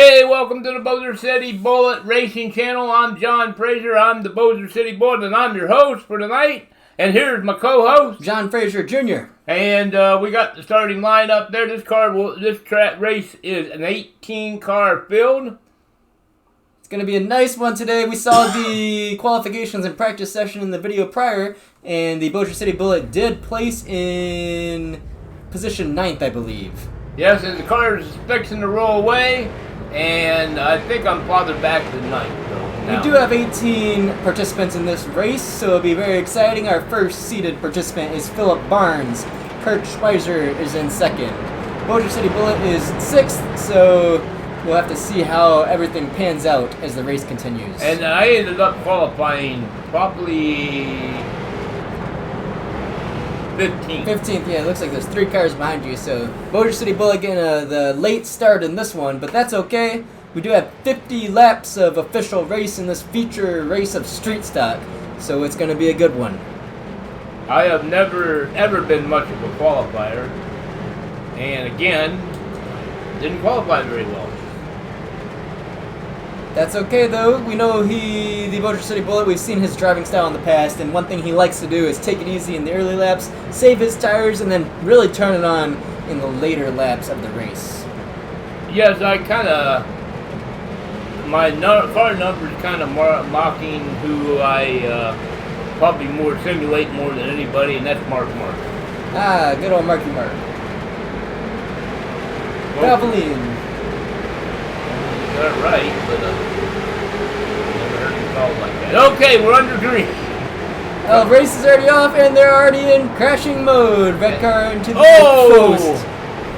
Hey, welcome to the Bossier City Bullet Racing Channel. I'm John Fraser. I'm the Bossier City Bullet, and I'm your host for tonight. And here's my co-host, John Fraser Jr. And we got the starting lineup there. This track race is an 18-car field. It's going to be a nice one today. We saw the qualifications and practice session in the video prior, and the Bossier City Bullet did place in position 9th, I believe. Yes, and the car is fixing to roll away, and I think I'm farther back than 9th. We do have 18 participants in this race, so it'll be very exciting. Our first seated participant is Philip Barnes. Kurt Schweizer is in 2nd. Bossier City Bullet is 6th, so we'll have to see how everything pans out as the race continues. And I ended up qualifying probably 15th. 15th, yeah, it looks like there's 3 cars behind you, so Bossier City Bullet getting the late start in this one, but that's okay. We do have 50 laps of official race in this feature race of street stock, so it's going to be a good one. I have never, ever been much of a qualifier, and again, didn't qualify very well. That's okay though. We know the Bossier City Bullet, we've seen his driving style in the past, and one thing he likes to do is take it easy in the early laps, save his tires, and then really turn it on in the later laps of the race. Yes, I kind of, my car number is kind of mocking who I probably simulate more than anybody, and that's Mark. Ah, good old Marky Mark. Valvoline. Got it right, but never heard it called like that. Okay, we're under green. Race is already off, and they're already in crashing mode. Red car into the post.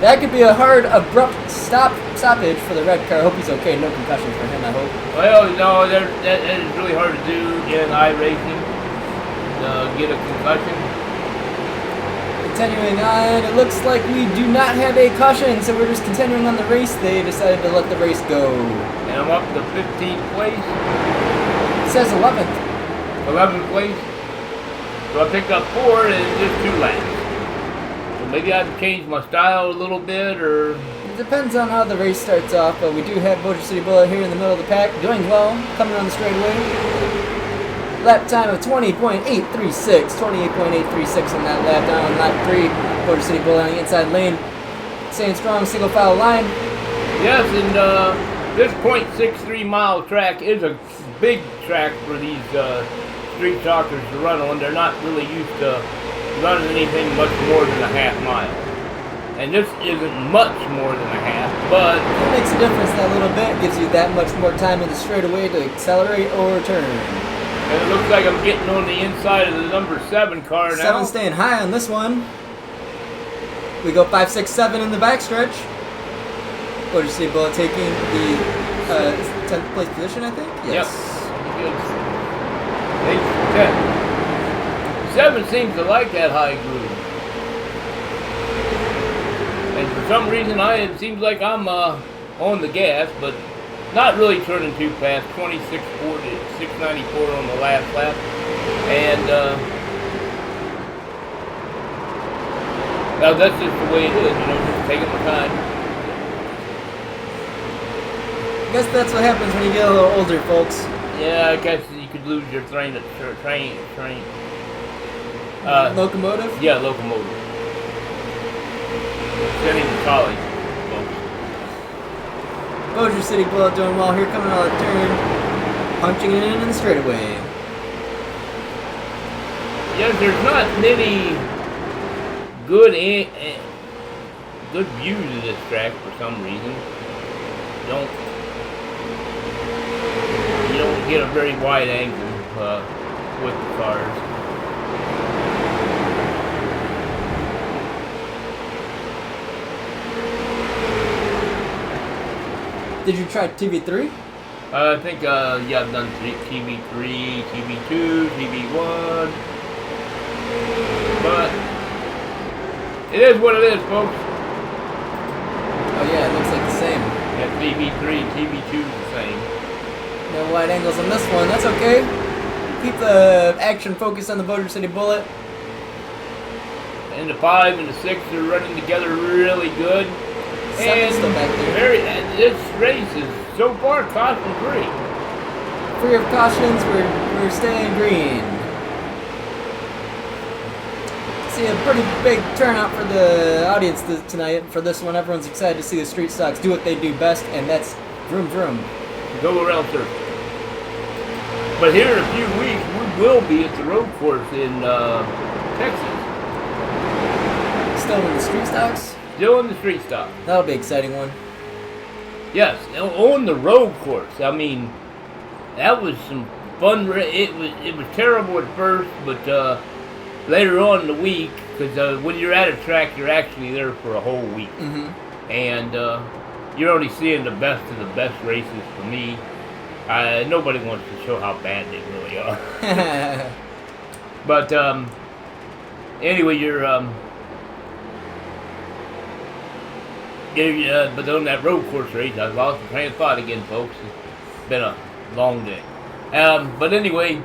That could be a hard, abrupt stoppage for the red car. I hope he's okay. No concussions for him, I hope. Well, no, that is really hard to do in iRacing. Get a concussion. Continuing on, it looks like we do not have a caution, so we're just continuing on the race. They decided to let the race go. And I'm up to 15th place. It says 11th. 11th place. So I picked up 4 in just 2 laps. So maybe I have to change my style a little bit, or... It depends on how the race starts off, but we do have Bossier City Bullet here in the middle of the pack, doing well, coming on the straightaway. Lap time of 20.836, 28.836 on that lap. Down on lap 3, Bossier City Bullet on the inside lane, staying strong, single file line. Yes, and this .63 mile track is a big track for these street talkers to run on. They're not really used to running anything much more than a half mile. And this isn't much more than a half, but... It makes a difference that little bit, gives you that much more time in the straightaway to accelerate or turn. And it looks like I'm getting on the inside of the number 7 car now. 7 staying high on this one. We go 5, 6, 7 in the backstretch. Bossier City Bullet taking the 10th place position, I think? Yes. Yep. 7 seems to like that high groove. And for some reason, it seems like I'm on the gas, but not really turning too fast. 26.40, 694 on the last lap. And now that's just the way it is, just taking my time. I guess that's what happens when you get a little older, folks. Yeah, I guess you could lose your train. Locomotive? Yeah, locomotive. Sending to college, folks. Bossier City Bullet doing well here, coming out of the turn, punching it in the straightaway. Yes, there's not many good views of this track for some reason. You don't get a very wide angle with the cars. Did you try TV3? I think, yeah, I've done TV3, TV2, TV1. But it is what it is, folks. Oh yeah, it looks like the same. Yeah, TV3, TV2 is the same. No wide angles on this one. That's okay. Keep the action focused on the Bossier City Bullet. And the 5 and the 6 are running together really good. Seven's still back there. This race is so far caution free. Free of cautions, we're staying green. See a pretty big turnout for the audience tonight. For this one, everyone's excited to see the street stocks do what they do best, and that's vroom vroom. Go around circle. But here in a few weeks, we will be at the road course in Texas. Still in the street stocks? Still in the street stock. That'll be an exciting one. Yes, on the road course. I mean, that was some fun. It was terrible at first, but later on in the week, because when you're at a track, you're actually there for a whole week, and you're only seeing the best of the best races. For me, nobody wants to show how bad they really are. But anyway, but on that road course race, I lost the train of thought again, folks. It's been a long day. But anyway,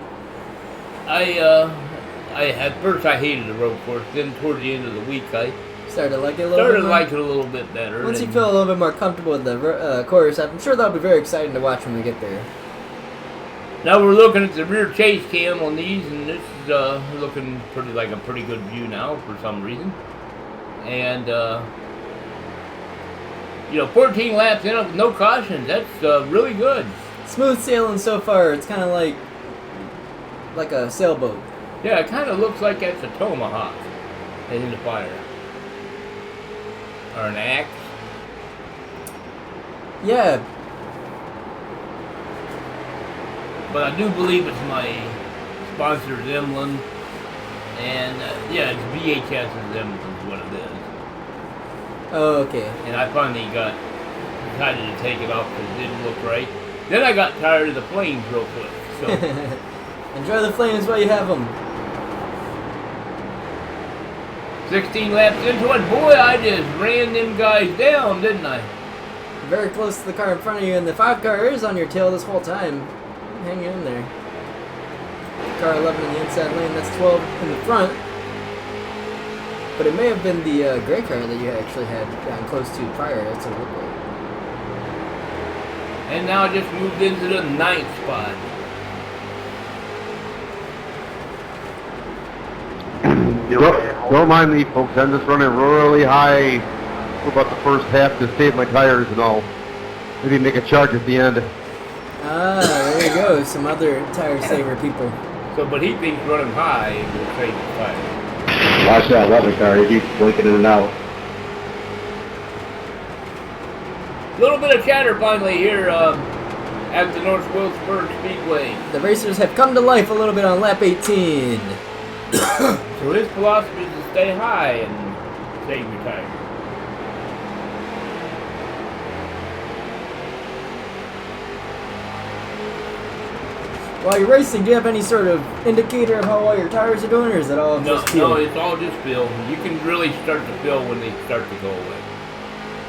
at first I hated the road course. Then toward the end of the week, I started to like it a little bit better. Once you feel a little bit more comfortable with the course, I'm sure that'll be very exciting to watch when we get there. Now we're looking at the rear chase cam on these, and this is looking like a pretty good view now for some reason. And 14 laps in with no cautions. That's really good. Smooth sailing so far. It's kind of like a sailboat. Yeah, it kind of looks like that's a tomahawk in the fire. Or an axe. Yeah. But I do believe it's my sponsor's emblem. And it's VHS's emblem is what it is. Oh, okay. And I finally decided to take it off because it didn't look right. Then I got tired of the flames real quick. So enjoy the flames while you have them. 16 laps into it, boy, I just ran them guys down, didn't I? Very close to the car in front of you, and the 5 car is on your tail this whole time. Hanging in there. Car 11 in the inside lane, that's 12 in the front. But it may have been the gray car that you actually had gotten close to prior. That's what it looked like. And now I just moved into the 9th spot. Don't mind me, folks. I'm just running really high for about the first half to save my tires, and I'll maybe make a charge at the end. Ah, there you go. Some other tire saver people. So, but he thinks running high will save his tires. Watch that leather car. He keeps blinking in and out. A little bit of chatter finally here at the North Wilkesburg Speedway. The racers have come to life a little bit on lap 18. So his philosophy is to stay high and save your tires. While you're racing, do you have any sort of indicator of how well your tires are doing, or is it all just feel? No, it's all just feel. You can really start to feel when they start to go away.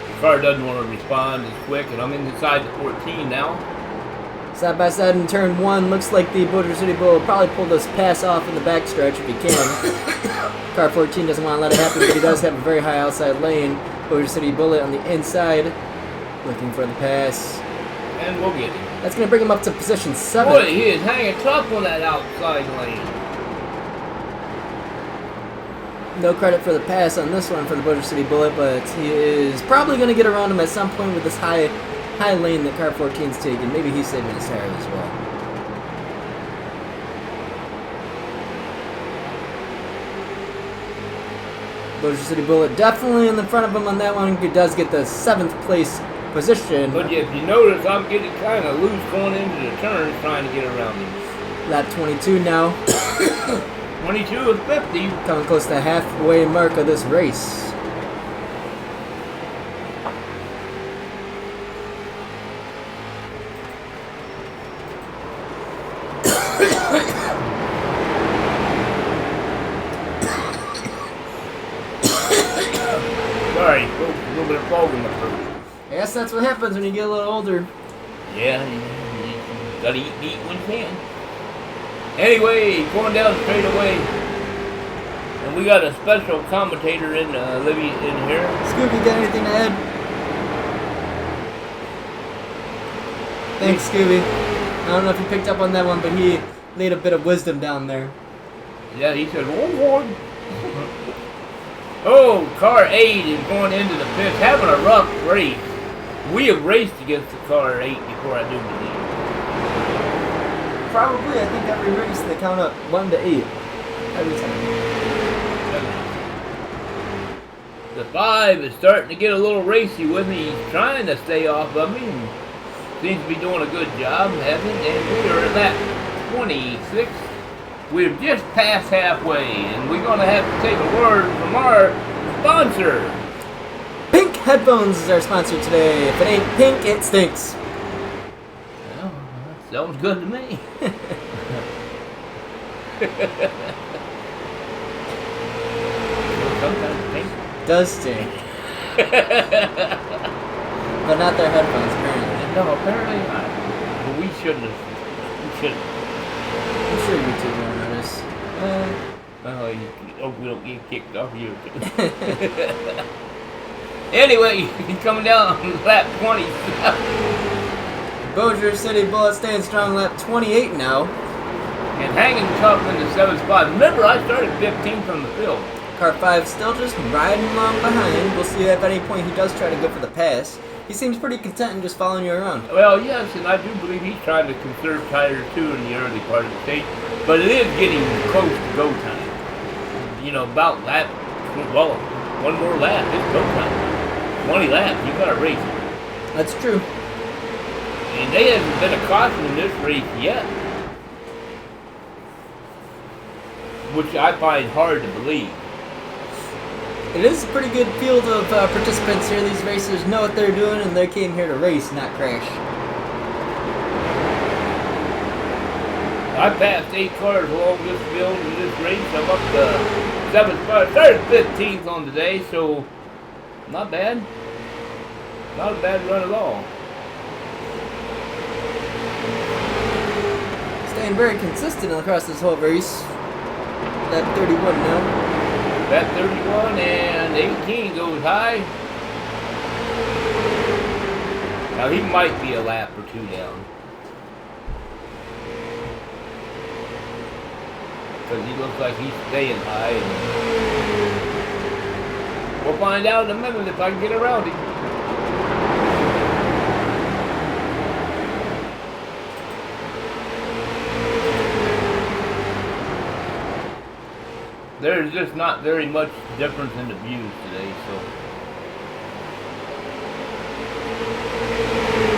The car doesn't want to respond as quick, and I'm inside the 14 now. Side by side in turn 1, looks like the Bossier City Bullet will probably pull this pass off in the backstretch if he can. Car 14 doesn't want to let it happen, but he does have a very high outside lane. Bossier City Bullet on the inside, looking for the pass. And we'll get him. That's going to bring him up to position 7. Boy, he is hanging tough on that outside lane. No credit for the pass on this one for the Bossier City Bullet, but he is probably going to get around him at some point with this high lane that car 14's taking. Maybe he's saving his tires as well. Bossier City Bullet definitely in the front of him on that one. He does get the 7th place position. But if you notice, I'm getting kind of loose going into the turns trying to get around him. Lap 22 now. 22 and 50. Coming close to the halfway mark of this race. Sorry, a little bit of fog in my throat. I guess that's what happens when you get a little older. Yeah, you gotta eat when you can. Anyway, going down straight away. And we got a special commentator in Libby in here. Scooby, got anything to add? Thanks, Scooby. I don't know if you picked up on that one, but he laid a bit of wisdom down there. Yeah, he said, "Oh, Lord." Oh, car 8 is going into the pits, having a rough race. We have raced against the car 8 before, I do believe. Probably, I think every race they count up 1 to 8. Every time. The 5 is starting to get a little racy with me. He's trying to stay off of me. And seems to be doing a good job, having, and we are at that 26. We're just past halfway, and we're going to have to take a word from our sponsor. Pink Headphones is our sponsor today. If it ain't pink, it stinks. Well, that sounds good to me. Sometimes pink Does stink. But not their headphones, apparently. No, apparently not. But we shouldn't have. We shouldn't. I'm sure YouTube won't notice. Oh, we don't get kicked off YouTube. Anyway, he's coming down on lap 27. Bossier City Bullet staying strong, lap 28 now. And hanging tough in the 7th spot. Remember, I started 15th on the field. Car 5 still just riding along behind. We'll see if at any point he does try to go for the pass. He seems pretty content in just following you around. Well, yes, and I do believe he's trying to conserve tires too in the early part of the stage. But it is getting close to go time. You know, about lap, well, one more lap, it's go time. 20 laps, you got to race it. That's true. And they haven't been a caution in this race yet. Which I find hard to believe. It is a pretty good field of participants here. These racers know what they're doing, and they came here to race, not crash. I passed 8 cars along this field in this race. I'm up to 7th spot. Started 15th on today, so not bad. Not a bad run at all. Staying very consistent across this whole race. That 31 now. That 31 and 18 goes high. Now he might be a lap or 2 down. Because he looks like he's staying high. And we'll find out in a minute if I can get around him. There's just not very much difference in the views today, so.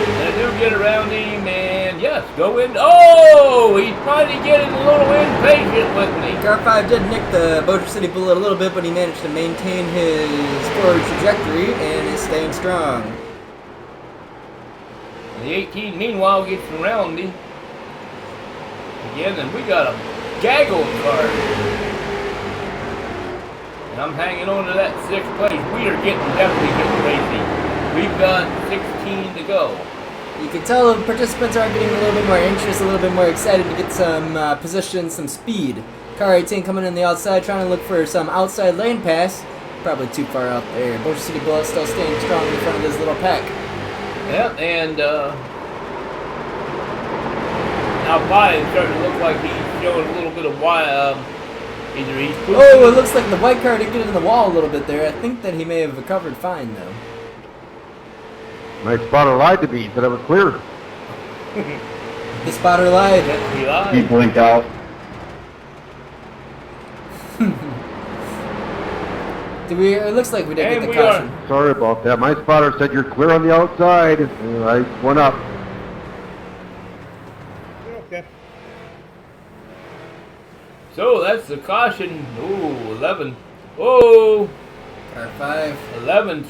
And I do get around him, and yes, go in. Oh, he's finally getting a little impatient with me. Car 5 did nick the Bossier City Bullet a little bit, but he managed to maintain his forward trajectory and is staying strong. And the 18, meanwhile, gets around me again, and we got a gaggle of cars. And I'm hanging on to that 6th place. We are definitely getting crazy. We've got 16 to go. You can tell the participants are getting a little bit more anxious, a little bit more excited to get some position, some speed. Car 18 coming in the outside, trying to look for some outside lane pass. Probably too far out there. Bossier City Bullet still staying strong in front of this little pack. Yep, and now 5 is starting to look like he's showing a little bit of either he's pushing. Oh, it looks like the white car did get in the wall a little bit there. I think that he may have recovered fine, though. My spotter lied to me. He said I was clear. The spotter lied. He lied. He blinked out. It looks like we did And get the we caution. Sorry about that. My spotter said you're clear on the outside. I went up. Okay. So that's the caution. Ooh, 11. Oh, Car 5. 11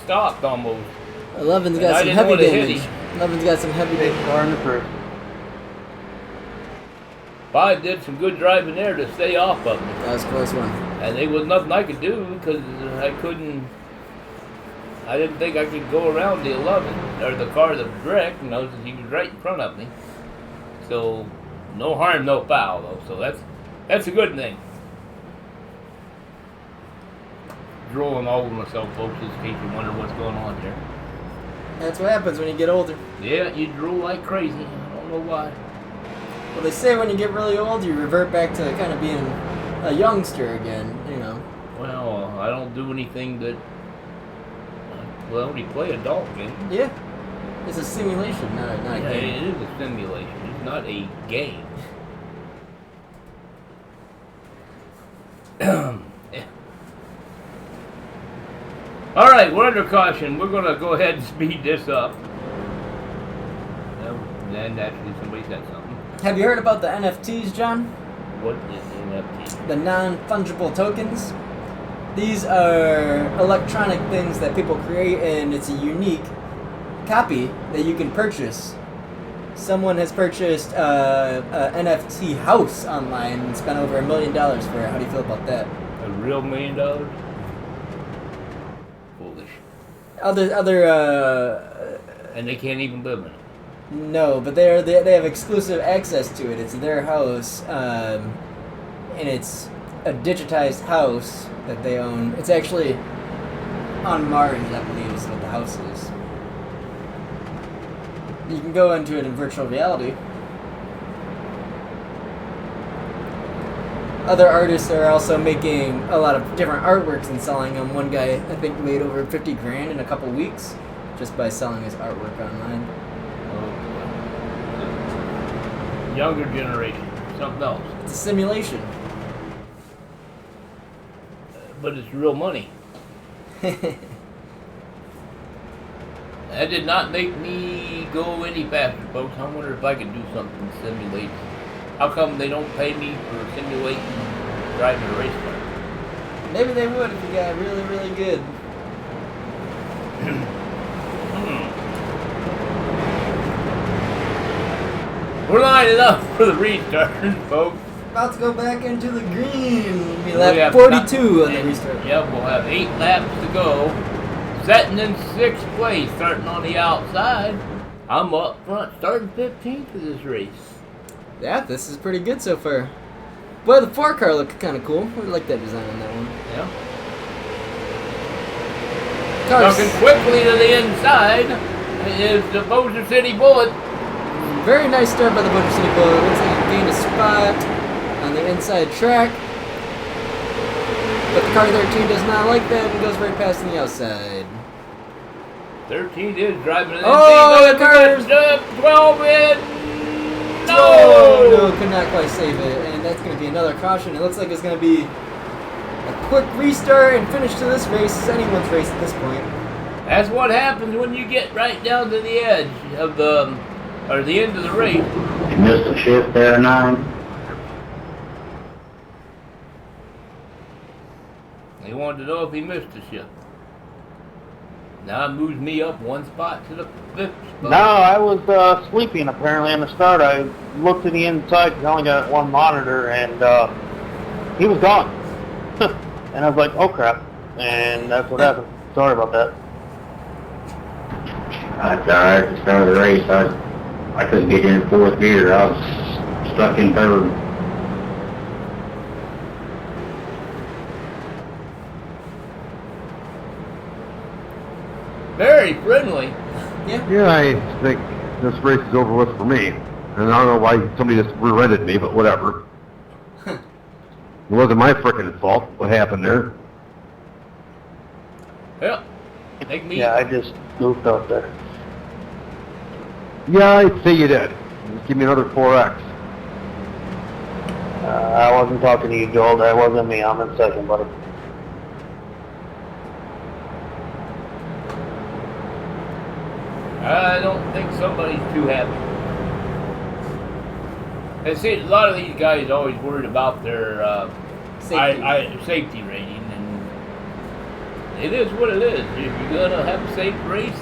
stopped almost. 11's And got I some didn't heavy want to hit damage. him. 11's got some heavy damage. Car in the first. 5 did some good driving there to stay off of me. That was a close one. And there was nothing I could do because I didn't think I could go around the 11, or the car that was wrecked, he was right in front of me. So, no harm, no foul, though, so that's a good thing. Drooling all over myself, folks, just in case you wonder what's going on here. That's what happens when you get older. Yeah, you drool like crazy. I don't know why. Well, they say when you get really old, you revert back to kind of being a youngster again, you know. Well, I don't do anything that... Well, I only play adult games. Yeah. It's a simulation, not a Yeah, game. it is a simulation. It's not a game. Yeah. All right, we're under caution. We're going to go ahead and speed this up. Then actually somebody said something. Have you heard about the NFTs, John? What is NFT? The non-fungible tokens. These are electronic things that people create, and it's a unique copy that you can purchase. Someone has purchased a NFT house online and spent over $1 million for it. How do you feel about that? A real $1 million? Foolish. And they can't even live in it. No, but they have exclusive access to it. It's their house, and it's a digitized house that they own. It's actually on Mars, I believe, is what the house is. You can go into it in virtual reality. Other artists are also making a lot of different artworks and selling them. One guy, I think, made over 50 grand in a couple weeks just by selling his artwork online. Younger generation, something else. It's a simulation. But it's real money. That did not make me go any faster, folks. I wonder if I could do something to simulate. How come they don't pay me for simulating driving a race car? Maybe they would if you got really, really good. We're lining up for the restart, folks. About to go back into the green. We'll be We lap have 42 on the restart. Yep, we'll have 8 laps to go. Setting in 6th place, starting on the outside. I'm up front, starting 15th of this race. Yeah, this is pretty good so far. Boy, the 4 car looked kind of cool. I like that design on that one. Yeah. Cars. Talking quickly to the inside is the Bossier City Bullet. Very nice start by the Bossier City Bullet. Looks like he gained a spot on the inside track. But the car 13 does not like that and goes right past on the outside. 13 is driving an Oh, the car's 12 in. No! No, could not quite save it. And that's going to be another caution. It looks like it's going to be a quick restart and finish to this race. It's anyone's race at this point. That's what happens when you get right down to the edge of the, or the end of the race. You missed a shift there, 9. He wanted to know if he missed a shift. Now it moves me up 1 spot to the 5th spot. No, I was sleeping apparently on the start. I looked to the inside because I only got 1 monitor, and he was gone. And I was like, oh crap. And that's what happened. Sorry about that. That's alright. At the start of the race, I couldn't get in 4th gear. I was stuck in 3rd. Very friendly. Yeah. Yeah, I think this race is over with for me. And I don't know why somebody just rear-ended me, but whatever. It wasn't my frickin' fault what happened there. Yep. Take me. Yeah, I just moved up there. Yeah, I'd say you did. Just give me another 4X. I wasn't talking to you, Joel. That wasn't me. I'm in 2nd, buddy. I don't think somebody's too happy. And see, a lot of these guys are always worried about their safety rating, and it is what it is. If you're gonna have a safe race,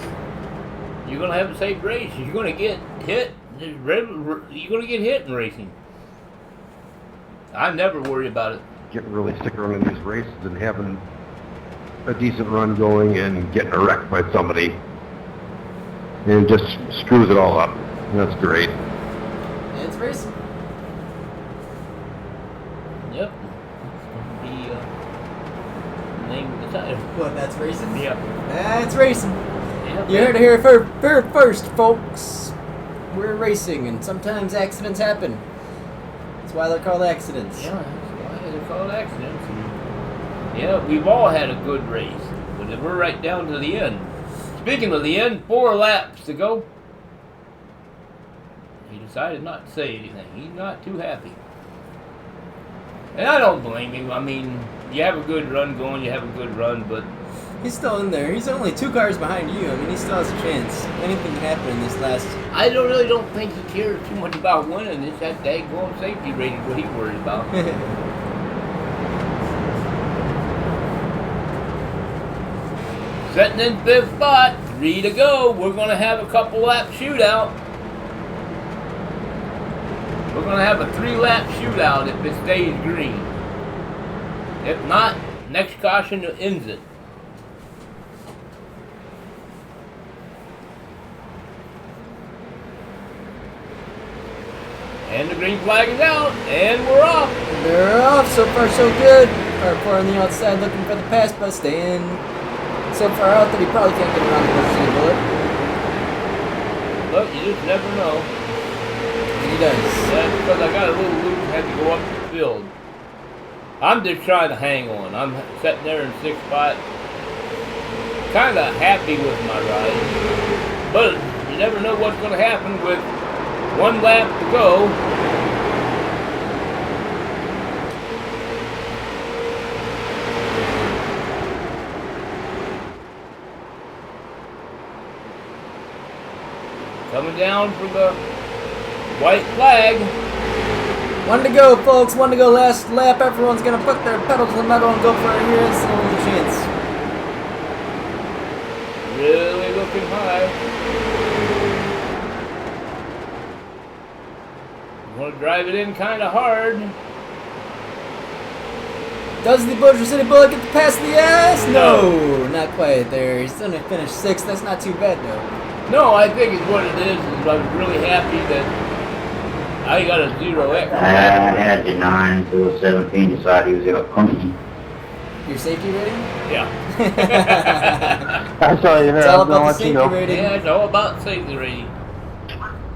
you're gonna have a safe race. You're gonna get hit. You're gonna get hit in racing. I never worry about it. Getting really sick around in these races and having a decent run going and getting wrecked by somebody. And it just screws it all up. That's great. Yeah, it's racing. Yep. The name of the title. What, that's racing? Yep. That's racing. Yep. You heard it here first, folks. We're racing, and sometimes accidents happen. That's why they're called accidents. Yeah, that's why they're called accidents. And, yeah, we've all had a good race, but we're right down to the end. Speaking of the end, 4 laps to go. He decided not to say anything. He's not too happy. And I don't blame him. I mean, you have a good run going, you have a good run, but... He's still in there. He's only 2 cars behind you. I mean, he still has a chance. Anything can happen in this last... I really don't think he cares too much about winning. It's that daggone safety rating what he's worried about. Setting in 5th spot, 3 to go. We're going to have a couple lap shootout. We're going to have a 3-lap shootout if it stays green. If not, next caution ends it. And the green flag is out, and we're off. They're off. So far, so good. Car 4 on the outside looking for the pass, but staying so far out that he probably can't get around the Bossier City Bullet. Look, you just never know. And he does. That's because I got a little loop and had to go up the field. I'm just trying to hang on. I'm sitting there in 6th spot. Kind of happy with my ride. But you never know what's going to happen with 1 lap to go. Coming down for the white flag. 1 to go, folks. 1 to go. Last lap. Everyone's going to put their pedal to the metal and go for it here. It's the only chance. Really looking high. Want to drive it in kind of hard. Does the Bossier City Bullet get the pass the ass? No, not quite there. He's going to finish 6th. That's not too bad, though. No, I think it's what it is I was really happy that I got a 0X. I had the 9 to 17, decided he was going to come. Your safety rating? Yeah. I saw you there. It's I all was about gonna the let you safety know. rating. Yeah, it's all about safety rating.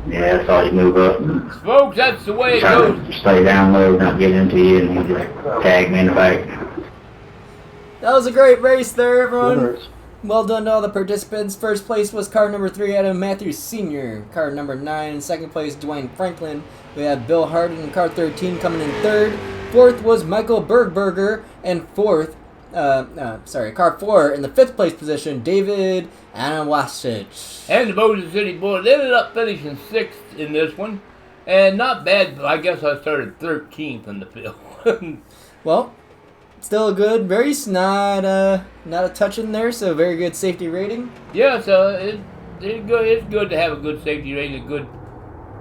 Yeah, I saw you move up. Folks, that's the way it Trying goes. to stay down low, not get into you, and he just tagged me in the back. That was a great race there, everyone. Good race. Well done to all the participants. First place was car number 3, Adam Matthews Sr. Car number 9. Second place, Dwayne Franklin. We have Bill Harden in car 13 coming in 3rd. 4th was Michael Bergberger. And car 4 in the 5th place position, David Anawasic. And the Bossier City Bullet ended up finishing 6th in this one. And not bad, but I guess I started 13th in the field. Well, still a good race. Not a touch in there, so very good safety rating. Yeah, so it's good. It's good to have a good safety rating, a good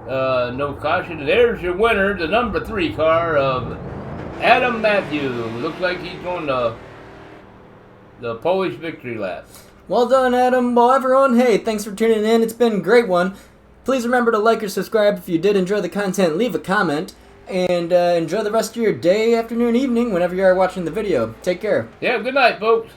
no caution. There's your winner, the number 3 car of Adam Matthews. Looks like he's going to the Polish victory lap. Well done, Adam. Well, everyone, hey, thanks for tuning in. It's been a great one. Please remember to like or subscribe if you did enjoy the content. Leave a comment. And enjoy the rest of your day, afternoon, evening, whenever you are watching the video. Take care. Yeah, good night, folks.